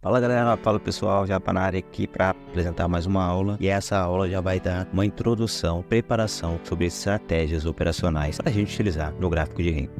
Fala galera, fala pessoal, já na área aqui para apresentar mais uma aula e essa aula já vai dar uma introdução, preparação sobre estratégias operacionais para a gente utilizar no gráfico de renda.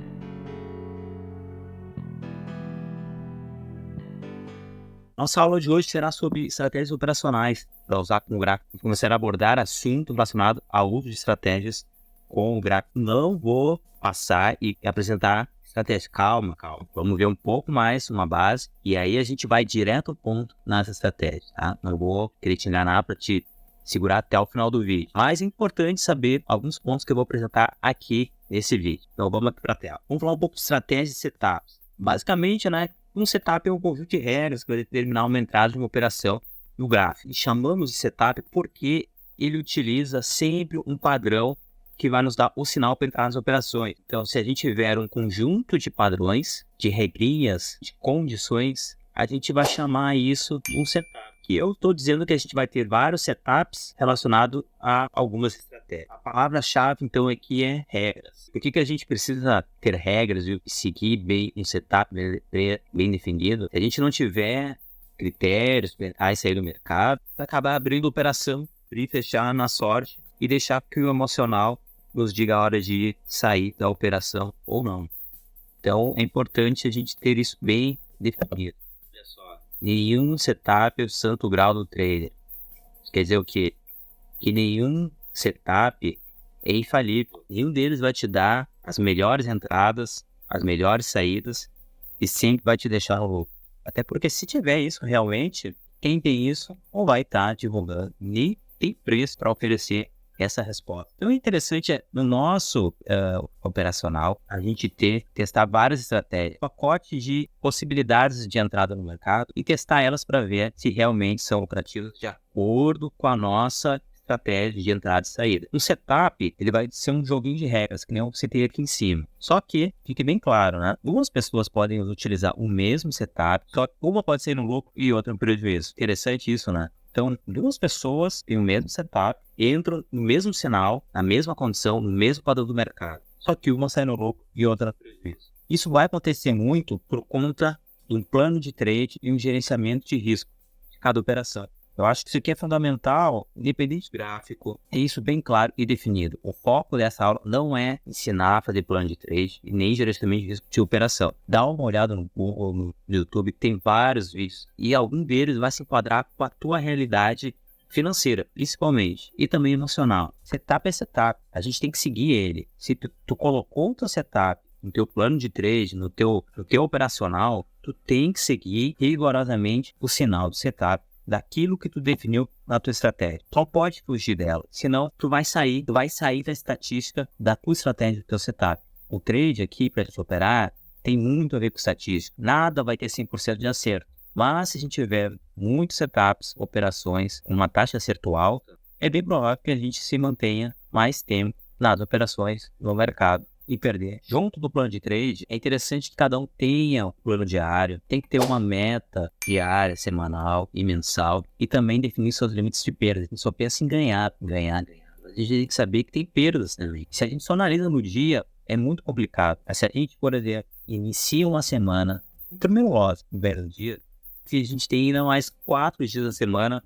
Nossa aula de hoje será sobre estratégias operacionais para usar com o gráfico. Começar a abordar assunto relacionado ao uso de estratégias com o gráfico. Não vou passar e apresentar estratégia. Calma. Vamos ver um pouco mais uma base e aí a gente vai direto ao ponto nas estratégias, tá? Não vou querer te enganar para te segurar até o final do vídeo. Mas é importante saber alguns pontos que eu vou apresentar aqui nesse vídeo. Então vamos aqui para a tela. Vamos falar um pouco de estratégias e setups. Basicamente, né? Um setup é um conjunto de regras que vai determinar uma entrada de uma operação no gráfico. E chamamos de setup porque ele utiliza sempre um padrão que vai nos dar o sinal para entrar nas operações. Então, se a gente tiver um conjunto de padrões, de regrinhas, de condições, a gente vai chamar isso de um setup. E eu estou dizendo que a gente vai ter vários setups relacionados a algumas estratégias. A palavra-chave, então, aqui é regras. Por que a gente precisa ter regras e seguir bem um setup bem definido? Se a gente não tiver critérios para sair do mercado, vai acabar abrindo operação, abrir e fechar na sorte e deixar que o emocional nos diga a hora de sair da operação ou não. Então, é importante a gente ter isso bem definido. Olha só, nenhum setup é o santo grau do trader. Isso quer dizer o quê? Que nenhum setup é infalível. Nenhum deles vai te dar as melhores entradas, as melhores saídas e sempre vai te deixar no lucro. Até porque se tiver isso realmente, quem tem isso não vai estar divulgando, nem tem preço para oferecer essa resposta. Então, o interessante é, no nosso operacional, a gente testar várias estratégias, pacote de possibilidades de entrada no mercado e testar elas para ver se realmente são lucrativas de acordo com a nossa estratégia de entrada e saída. Um setup, ele vai ser um joguinho de regras, que nem eu citei aqui em cima. Só que, fique bem claro, né? Duas pessoas podem utilizar o mesmo setup, só que uma pode ser no lucro e outra no prejuízo. Interessante isso, né? Então, duas pessoas têm o mesmo setup, entram no mesmo sinal, na mesma condição, no mesmo padrão do mercado. Só que uma sai no lucro e outra no prejuízo. Isso vai acontecer muito por conta de um plano de trade e um gerenciamento de risco de cada operação. Eu acho que isso aqui é fundamental, independente do gráfico, é isso bem claro e definido. O foco dessa aula não é ensinar a fazer plano de trade e nem gerenciamento de risco de operação. Dá uma olhada no Google, no YouTube, que tem vários vídeos e algum deles vai se enquadrar com a tua realidade financeira, principalmente, e também emocional. Setup é setup, a gente tem que seguir ele. Se tu colocou o teu setup no teu plano de trade, no teu operacional, tu tem que seguir rigorosamente o sinal do setup, daquilo que tu definiu na tua estratégia. Tu não pode fugir dela, senão tu vai sair da estatística da tua estratégia, do teu setup. O trade aqui, para te operar, tem muito a ver com estatística. Nada vai ter 100% de acerto. Mas se a gente tiver muitos setups, operações, uma taxa de acerto alta, é bem provável que a gente se mantenha mais tempo nas operações no mercado e perder. Junto do plano de trade, é interessante que cada um tenha um plano diário, tem que ter uma meta diária, semanal e mensal e também definir seus limites de perda. A gente só pensa em ganhar. A gente tem que saber que tem perdas também. Se a gente só analisa no dia, é muito complicado. Mas se a gente, por exemplo, inicia uma semana, no primeiro lote, no primeiro dia, que a gente tem ainda mais 4 dias da semana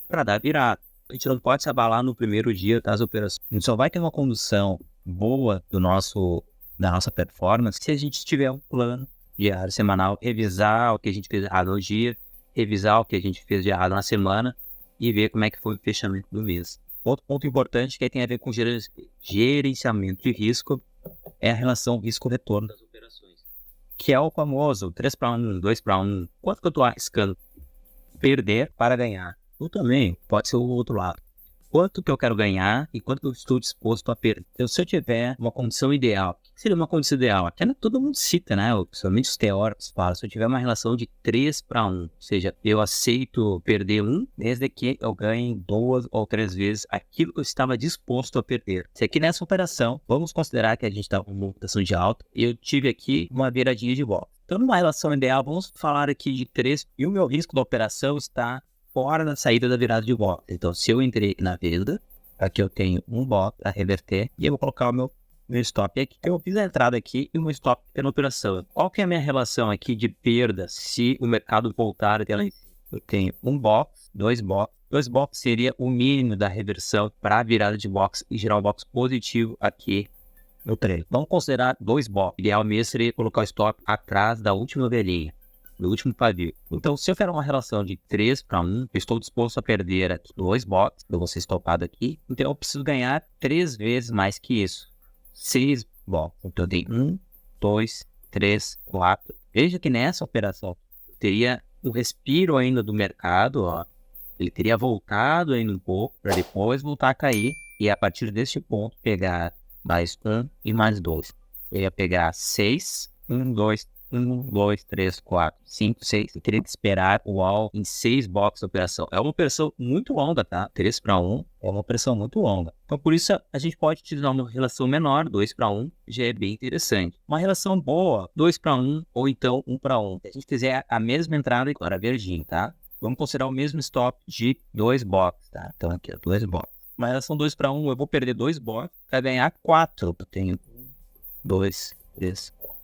para dar virada. A gente não pode se abalar no primeiro dia das operações. A gente só vai ter uma condução boa da nossa performance se a gente tiver um plano diário, semanal, revisar o que a gente fez errado no dia, revisar o que a gente fez de errado na semana e ver como é que foi o fechamento do mês. Outro ponto importante que tem a ver com gerenciamento de risco é a relação risco-retorno das operações, que é o famoso 3-1, 2-1. Quanto que eu estou arriscando perder para ganhar? Ou também pode ser o outro lado. Quanto que eu quero ganhar e quanto que eu estou disposto a perder. Então, se eu tiver uma condição ideal, o que seria uma condição ideal? Até todo mundo cita, né? Principalmente os teóricos falam, se eu tiver uma relação de 3-1, ou seja, eu aceito perder 1 desde que eu ganhe 2 ou 3 vezes aquilo que eu estava disposto a perder. Se aqui nessa operação, vamos considerar que a gente está com uma operação de alta e eu tive aqui uma viradinha de volta. Então, numa relação ideal, vamos falar aqui de 3 e o meu risco da operação está fora da saída da virada de volta. Então, se eu entrei na venda, aqui eu tenho um bloco para reverter e eu vou colocar o meu meu stop aqui. Eu fiz a entrada aqui e o meu stop na operação. Qual que é a minha relação aqui de perda se o mercado voltar até lá em cima? Eu tenho um box, dois box. Dois box seria o mínimo da reversão para a virada de box e gerar um box positivo aqui no trade. Vamos considerar dois box. O ideal mesmo seria colocar o stop atrás da última velhinha, do último pavio. Então, se eu fizer uma relação de 3-1, eu estou disposto a perder aqui dois box, eu vou ser stopado aqui, então eu preciso ganhar 3 vezes mais que isso. 6 box. Então, eu tenho 1, 2, 3, 4. Veja que nessa operação, eu teria um respiro ainda do mercado, ó. Ele teria voltado ainda um pouco, para depois voltar a cair, e a partir deste ponto, pegar mais 1 e mais 2. Eu ia pegar 6, 1, 2, 3, 4, 5, 6. Eu teria que esperar o all em 6 boxes de operação. É uma operação muito longa, tá? 3-1 é uma operação muito longa. Então, por isso, a gente pode utilizar uma relação menor, 2-1, já é bem interessante. Uma relação boa, 2-1 ou então 1-1. Se a gente fizer a mesma entrada, agora verdinho, tá? Vamos considerar o mesmo stop de 2 boxes, tá? Então, aqui, 2 boxes. Uma relação 2-1, eu vou perder 2 boxes para ganhar 4. Eu tenho 1, 2, 3, 4.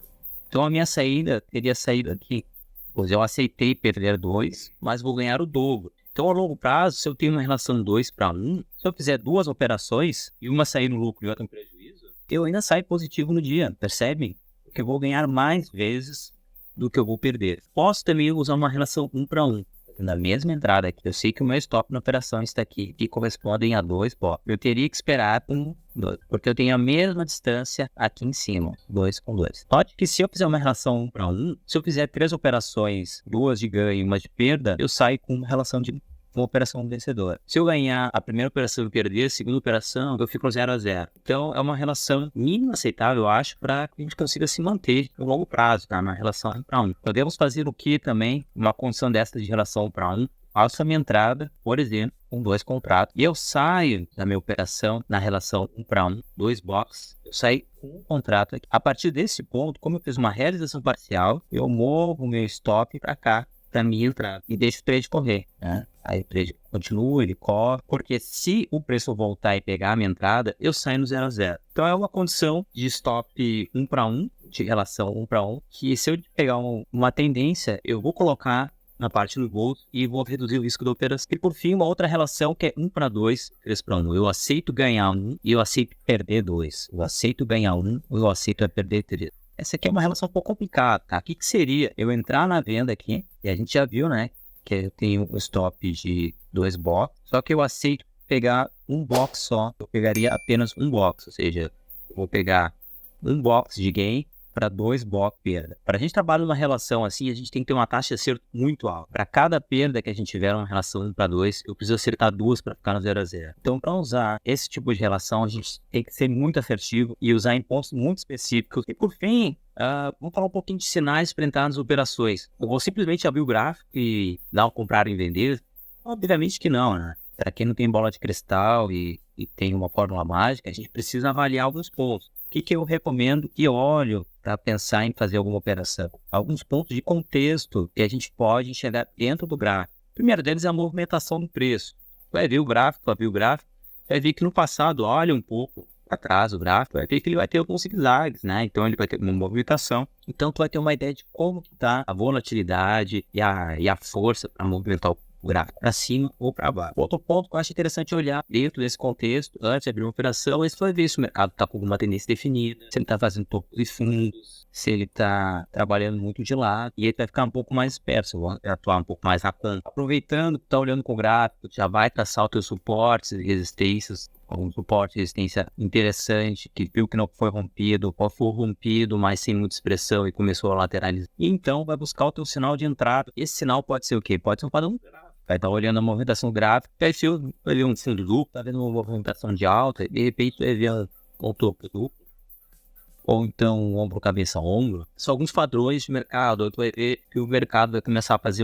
Então, a minha saída teria saído aqui. Pois eu aceitei perder 2, mas vou ganhar o dobro. Então, a longo prazo, se eu tenho uma relação 2-1, se eu fizer 2 operações e uma sair no lucro e outra no prejuízo, eu ainda saio positivo no dia, percebem? Porque eu vou ganhar mais vezes do que eu vou perder. Posso também usar uma relação 1-1. Na mesma entrada aqui, eu sei que o meu stop na operação está aqui, que correspondem a 2 box. Eu teria que esperar 1, 2, porque eu tenho a mesma distância aqui em cima, 2 com 2. Note que se eu fizer uma relação 1-1, se eu fizer 3 operações, 2 de ganho e uma de perda, eu saio com uma relação de uma operação vencedora. Se eu ganhar a primeira operação e perder a segunda operação, eu fico 0-0. Então, é uma relação mínima aceitável, eu acho, para que a gente consiga se manter no longo prazo, tá? Uma relação 1-1. Podemos fazer o que também? Uma condição dessa de relação 1-1. Faço a minha entrada, por exemplo, com 2 contratos, e eu saio da minha operação na relação 1-1, 2 boxes, eu saio com um contrato aqui. A partir desse ponto, como eu fiz uma realização parcial, eu movo o meu stop para cá, para minha entrada, e deixo o trade correr, né? Aí o trade continua, ele corre, porque se o preço voltar e pegar a minha entrada, eu saio no 0-0. Então é uma condição de stop 1-1, de relação 1-1, que se eu pegar uma tendência, eu vou colocar na parte do bolso e vou reduzir o risco da operação. E por fim, uma outra relação que é 1-2, 3-1. Eu aceito ganhar 1 e eu aceito perder 2. Eu aceito ganhar 1 ou eu aceito perder 3. Essa aqui é uma relação um pouco complicada, tá? O que seria eu entrar na venda aqui, e a gente já viu, né, que eu tenho um stop de 2 box, só que eu aceito pegar um box só, eu pegaria apenas um box, ou seja, eu vou pegar um box de gain para 2 box perda. Para a gente trabalhar numa relação assim, a gente tem que ter uma taxa de acerto muito alta. Para cada perda que a gente tiver uma relação 1-2, eu preciso acertar 2 para ficar no 0-0. Então, para usar esse tipo de relação, a gente tem que ser muito assertivo e usar em pontos muito específicos. E por fim, vamos falar um pouquinho de sinais para entrar nas operações. Eu vou simplesmente abrir o gráfico e dar um comprar e vender? Obviamente que não, né? Para quem não tem bola de cristal e tem uma fórmula mágica, a gente precisa avaliar alguns pontos. O que eu recomendo e olho para pensar em fazer alguma operação? Alguns pontos de contexto que a gente pode enxergar dentro do gráfico. O primeiro deles é a movimentação do preço. Vai ver o gráfico, vai ver que no passado, olha um pouco atrás o gráfico, vai ver que ele vai ter alguns zigue-zagues, né? Então ele vai ter uma movimentação. Então tu vai ter uma ideia de como está a volatilidade e a força para movimentar o gráfico para cima ou para baixo. Outro ponto que eu acho interessante olhar dentro desse contexto, antes de abrir uma operação, você vai ver se o mercado está com alguma tendência definida, se ele está fazendo topos e fundos, se ele está trabalhando muito de lado, e ele vai ficar um pouco mais esperto, vai atuar um pouco mais na conta. Aproveitando que está olhando com o gráfico, já vai traçar os teus suportes e resistências, um suporte de resistência interessante, que viu que não foi rompido, ou foi rompido, mas sem muita expressão e começou a lateralizar. E então vai buscar o teu sinal de entrada. Esse sinal pode ser o quê? Pode ser um padrão gráfico. Vai estar olhando a movimentação gráfica, vai ver um fundo duplo, está vendo uma movimentação de alta, e de repente vai ver um topo duplo, ou então um ombro, cabeça, ombro. São alguns padrões de mercado. Tu vai ver que o mercado vai começar a fazer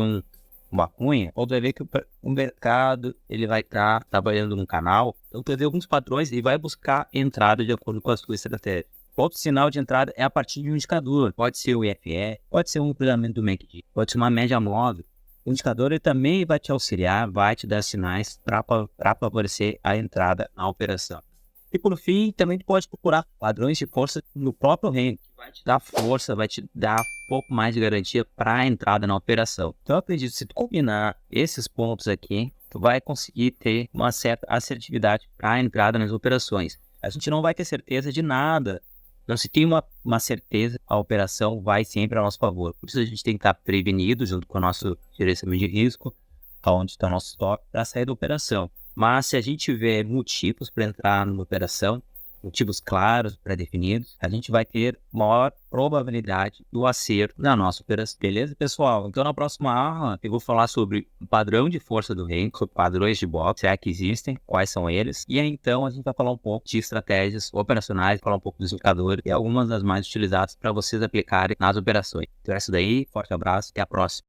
uma cunha, ou tu vai ver que o mercado ele vai estar trabalhando num canal. Então tu vai ver alguns padrões e vai buscar entrada de acordo com a sua estratégia. Outro sinal de entrada é a partir de um indicador. Pode ser o IFE, pode ser um cruzamento do MACD, pode ser uma média móvel. O indicador ele também vai te auxiliar, vai te dar sinais para favorecer a entrada na operação. E por fim, também tu pode procurar padrões de força no próprio reino, que vai te dar força, vai te dar um pouco mais de garantia para a entrada na operação. Então eu acredito que se tu combinar esses pontos aqui, tu vai conseguir ter uma certa assertividade para a entrada nas operações. A gente não vai ter certeza de nada. Não se tem uma certeza, a operação vai sempre a nosso favor. Por isso a gente tem que estar prevenido junto com o nosso gerenciamento de risco, aonde está o nosso estoque, para sair da operação. Mas se a gente tiver motivos para entrar numa operação, motivos claros, pré-definidos, a gente vai ter maior probabilidade do acerto na nossa operação. Beleza, pessoal? Então, na próxima aula, eu vou falar sobre o padrão de força do reino, sobre padrões de box, se é que existem, quais são eles. E aí, então, a gente vai falar um pouco de estratégias operacionais, falar um pouco dos indicadores e algumas das mais utilizadas para vocês aplicarem nas operações. Então, é isso daí. Forte abraço. Até a próxima.